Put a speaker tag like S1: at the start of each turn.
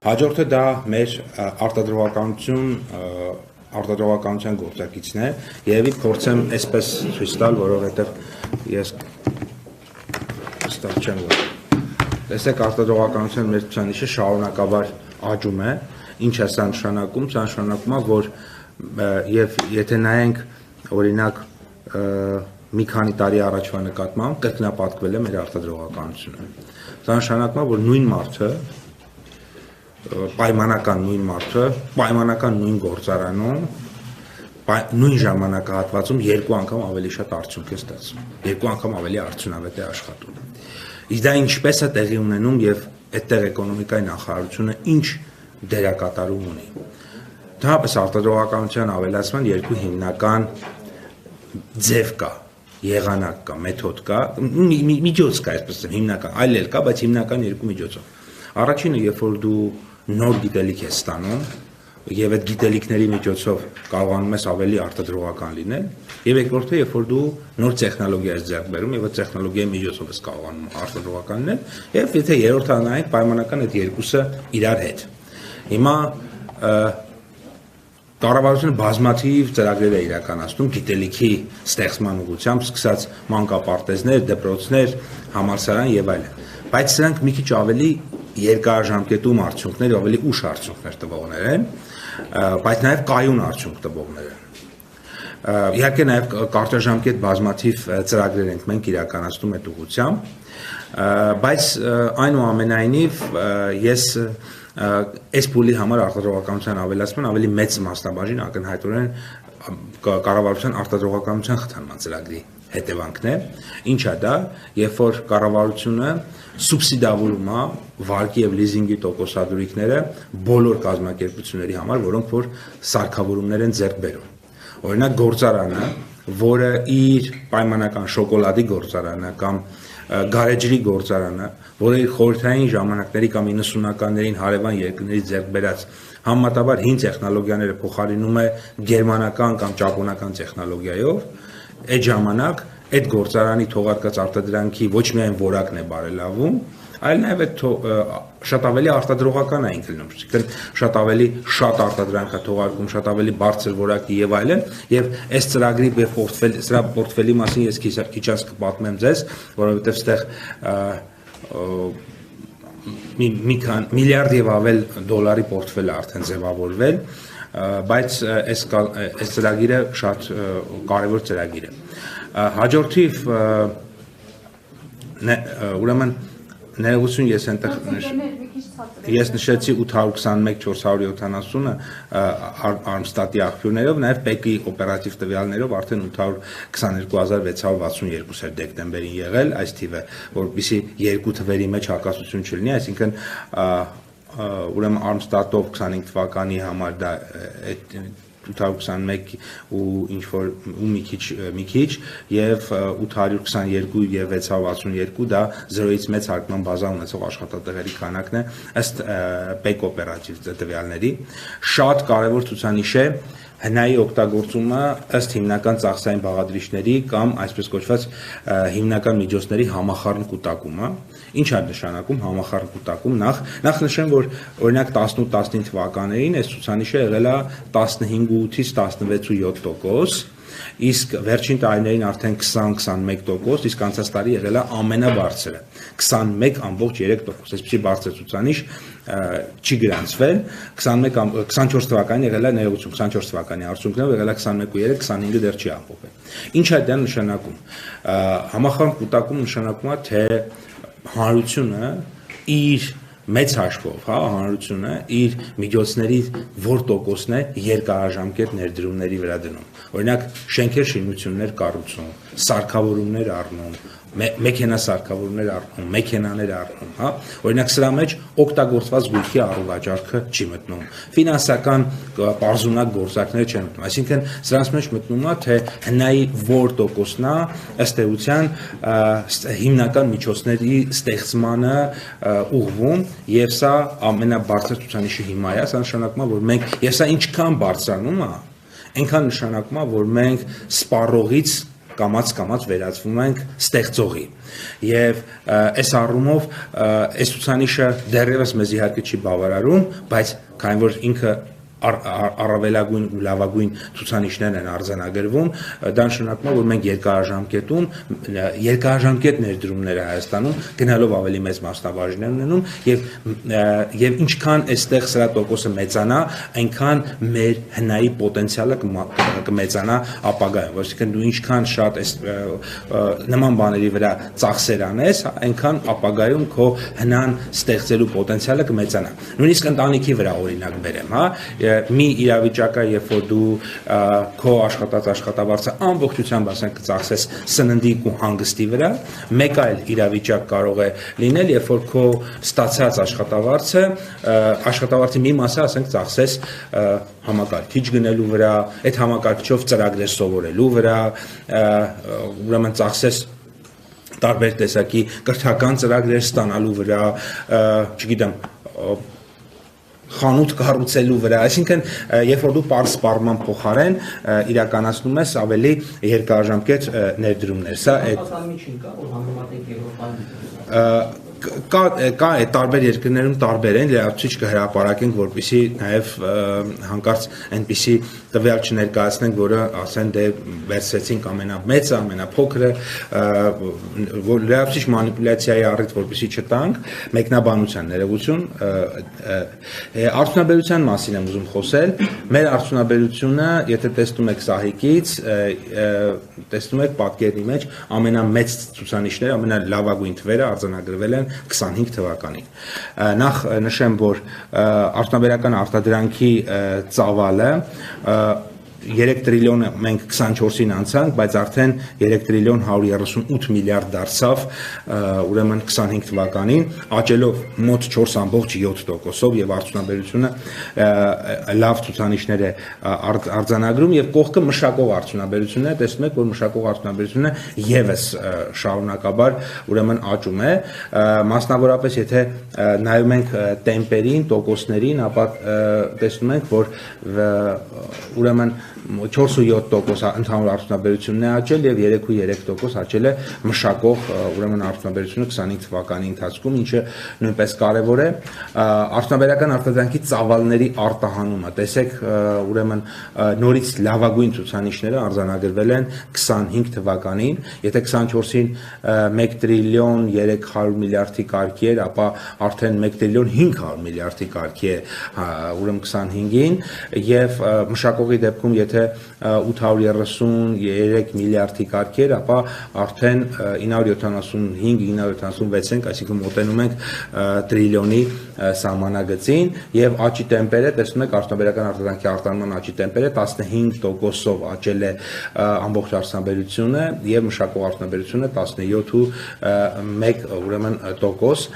S1: Հաջորդը դա մեր արտադրողականության գործակիցն է, երևի փորձեմ այսպես ցույց տալ, որովհետև ես վստահ չեմ, որ տեսեք արտադրողականության մեր ցուցանիշը շարունակաբար աճում է, ինչ է սա նշանակում, սա նշանակում է, որ եւ եթե նայենք օրինակ մի քանի տարի առաջվա նկատմամբ կրկնապատկվել է մեր արտադրողականությունը։ Սա նշանակում է, որ նույն մարդը պայմանական նույն գործարանում, նույն ժամանակահատվածում երկու անգամ ավելի շատ արդյունք է ստացվում, երկու անգամ ավելի արդյունավետ է աշխատում։ Իսկ դա ինչպես է տեղի ունենում եւ այդտեղ էկոնոմիկայի նախարարությունը ինչ դերակատարում ունի։ Դրանպես արտադրողականության ավելացման երկու հիմնական ձև կա, եղանակ կա, մեթոդ կա, միջոց կա, այսպես ասեմ, հիմնական, այլ էլ կա, բայց հիմնական երկու միջոցով։ Առաջինը, երբ որ դու նոր գիտելիք ես ստանում, եւ այդ գիտելիքների միջոցով կարողանում ես ավելի արտադրողական լինել, եւ երկրորդը, երբ որ դու նոր տեխնոլոգիա ես ձեռք բերում եւ այդ տեխնոլոգիայի միջոցով ես կարողանում արտադրողական լինել, եւ եթե երրորդը նայենք, պայմանական այդ երկուսը իրար հետ։ Հիմա կառավարությունը բազմաթիվ ծրագրեր է իրականացնում գիտելիքի ստեղծման ուղղությամբ, սկսած մանկապարտեզներ, դպրոցներ, համալսարան եւ այլն, բայց սրանք մի քիչ ավելի երկարաժամկետում արդյունքներ, ավելի ուշ արդյունքներ տվողներ են, բայց նաև կայուն արդյունք տվողներ են։ Իհարկե նաև կարճաժամկետ բազմաթիվ ծրագրեր ենք մենք իրականացնում այդ ուղղությամբ, բայց այնուամենայնիվ ես այս փուլի համար արտադրողականության ավելացման ավելի մեծ մասնաբաժին ակնհայտորեն կառավարության արտադրողականության խթանման ծրագրի հետևանքն է, ինչ է դա, երբ որ կառավարությունը սուբսիդավորում է վարկի եւ լիզինգի տոկոսադրույքները բոլոր կազմակերպությունների համար, որոնք որ սարքավորումներ են ձեռք բերում։ Օրինակ գործարանը, որը իր պայմանական շոկոլադի գործարանը կամ գարեջրի գործարանը, որը իր խորհրդային ժամանակների կամ 90-ականներին հարևան երկրներից ձեռք բերած համեմատաբար հին տեխնոլոգիաները փոխարինում է գերմանական կամ ճապոնական տեխնոլոգիայով, այդ ժամանակ այդ գործարանի թողարկած արտադրանքի ոչ միայն որակն է բարելավում, այլ նաև շատ ավելի արտադրողական է ինքը լինում, շատ ավելի շատ արտադրանք է թողարկում, շատ ավելի բարձր որակի եւ այլն, եւ այս ծրագրի սրա պորտֆելի մասին ես քիչ անց կպատմեմ ձեզ, որովհետեւ այստեղ մի միլիարդ եւ ավել դոլարի պորտֆել է արդեն ձևավորվել, բայց այս ծրագիրը շատ կարևոր ծրագիր է։ Հաջորդիվ ուրեմն ներողություն ես այնտեղ ես նշեցի 821-470-ը Արմստատի աղբյուրներով, նաև ՊԵԿ-ի օպերատիվ տվյալներով արդեն 822,662 էր դեկտեմբերին եղել այս թիվը, որպեսզի երկու թվերի մեջ հակասություն չլինի, այսինքն ուրեմն Արմստատով 25 թվականի համար դա 821 ու ինչ-որ ու մի քիչ եւ 822 եւ 662 դա 0-ից մեծ հարկման բազա ունեցող աշխատատեղերի քանակն է ըստ ՊԵԿ օպերատիվ տվյալների։ Շատ կարեւոր ցուցանիշ է հնայի օգտագործումը ըստ հիմնական ծախսային բաղադրիչների կամ այսպես կոչված հիմնական միջոցների համախառն կուտակումը։ Ինչ է նշանակում համախառն կուտակում, նախ նշեմ, որ օրինակ 18-19 թվականներին այս ցուցանիշը եղել է 15.8-ից 16.7%, իսկ վերջին տարիներին արդեն 20-21%, իսկ անցած տարի եղել է ամենաբարձրը 21.3%, այսպիսի բարձր ցուցանիշ չի գրանցվել, 24 թվականին եղել է ներողություն, 24 թվականի արդյունքներով եղել է 21.3, 25-ը դեռ չի ամփոփվել։ Ինչ է դա նշանակում։ Համախառն կուտակում նշանակում է, թե հանրությունը իր մեծ հաշվով, հանրությունը իր միջոցների որ տոկոսն է երկարաժամկետ ներդրումների վրա դնում։ Օրինակ շենքեր շինություններ կառուցում, սարքավորումներ առնում, մեքենասարքավորումներ առնում, մեքենաներ առնում, օրինակ սրա մեջ օգտագործված գույքի առուվաճառքը չի մտնում, ֆինանսական պարզունակ գործարքները չեն մտնում, այսինքն սրանց մեջ մտնում է, թե հնայի որ տոկոսն է ըստ էության հիմնական միջոցների ստեղծմանը ուղղվում, եւ սա ամենաբարձր ցուցանիշը հիմա է, սա նշանակում է, որ մենք եւ սա ինչքան բարձրանում է, այնքան նշանակում է, որ մենք սպառողից կամաց վերածվում ենք ստեղծողի։ Եվ այս առումով այս ցուցանիշը դեռևս մեզ իհարկե չի բավարարում, բայց քանի որ ինքը առավելագույն ու լավագույն ցուցանիշներն են արձանագրվում, դա նշանակում է, որ մենք երկարաժամկետ ներդրումներ Հայաստանում գնալով ավելի մեծ մասնաբաժիններ ունենում եւ ինչքան այստեղ սրա տոկոսը մեծանա, այնքան մեր հնայի պոտենցիալը կմեծանա ապագայում, որովհետեւ դու ինչքան շատ նման բաների վրա ծախսեր անես, այնքան ապագայում քո հնան ստեղծելու պոտենցիալը կմեծանա։ Նույնիսկ ընտանիքի վրա օրինակ բերեմ, հա, մի իրավիճակը, երբ որ դու քո աշխատած աշխատավարձը ամբողջությամբ ասենք կծախսես սննդի ու հանգստի վրա, մեկ այլ իրավիճակ կարող է լինել, երբ որ քո ստացած աշխատավարձի մի մասը ասենք ծախսես համակարգիչ գնելու վրա, այդ համակարգչով ծրագրեր սովորելու վրա, ուրեմն ծախսես տարբեր տեսակի կրթական ծրագրեր ստանալու վրա, չգիտեմ, խանութ կառուցելու վրա, այսինքն երբ որ դու պարզ սպառման փոխարեն իրականացնում ես ավելի երկարաժամկետ ներդրումներ, սա կա տարբեր երկրներում տարբեր են, լրացուցիչ կհրապարակենք, որպեսզի նաև հանկարծ այնպիսի տվյալ չներկայացնենք, որը ասեն դե վերցրեցինք ամենամեծը, ամենափոքրը, որ լրացուցիչ մանիպուլյացիայի առիթ որպեսզի չտանք, մեկնաբանության ներողություն, արդյունաբերության մասին եմ ուզում խոսել, մեր արդյունաբերությունը, եթե տեսնում եք սահիկից, տեսնում եք պատկերի մեջ ամենամեծ ցուցանիշները, ամենալավագույն թվերը արձանագրվել են 25 թվականին։ Նախ նշեմ, որ արդյունաբերական արտադրանքի ծավալը 3 տրիլիոնը մենք 24-ին անցանք, բայց արդեն 3 տրիլիոն 138 միլիարդ դարձավ, ուրեմն 25 թվականին, աճելով մոտ 4.7%-ով եւ արդյունաբերությունը լավ ցուցանիշներ է արձանագրում եւ կողքը մշակող արդյունաբերությունն է, տեսնում եք, որ մշակող արդյունաբերությունը եւս շարունակաբար ուրեմն աճում է, մասնավորապես եթե նայում ենք տեմպերին, տոկոսներին, ապա տեսնում ենք, որ ուրեմն 4.7% ընդհանուր արդյունաբերությունն է աճել եւ 3.3% աճել է մշակող ուրեմն արդյունաբերությունը 25 թվականի ընթացքում, ինչը նույնպես կարեւոր է։ Արդյունաբերական արտադրանքի ծավալների արտահանումը, տեսեք, ուրեմն նորից լավագույն ցուցանիշները արձանագրվել են 25 թվականին, եթե 24-ին 1 տրիլիոն 300 միլիարդի կարգի էր, ապա արդեն 1 տրիլիոն 500 միլիարդի կարգի է, ուրեմն 25-ին եւ մշակողի դեպքում եթե 833 միլիարդի կարգի էր, ապա արդեն 975-976 ենք, այսինքն մոտենում ենք տրիլիոնի սահմանագծին եւ աճի տեմպերը, տեսնում եք, արդյունաբերական արտադրանքի արտահանման աճի տեմպերը 15%-ով աճել է ամբողջ արդյունաբերությունը եւ մշակող արդյունաբերությունը 17.1 ուրեմն տոկոս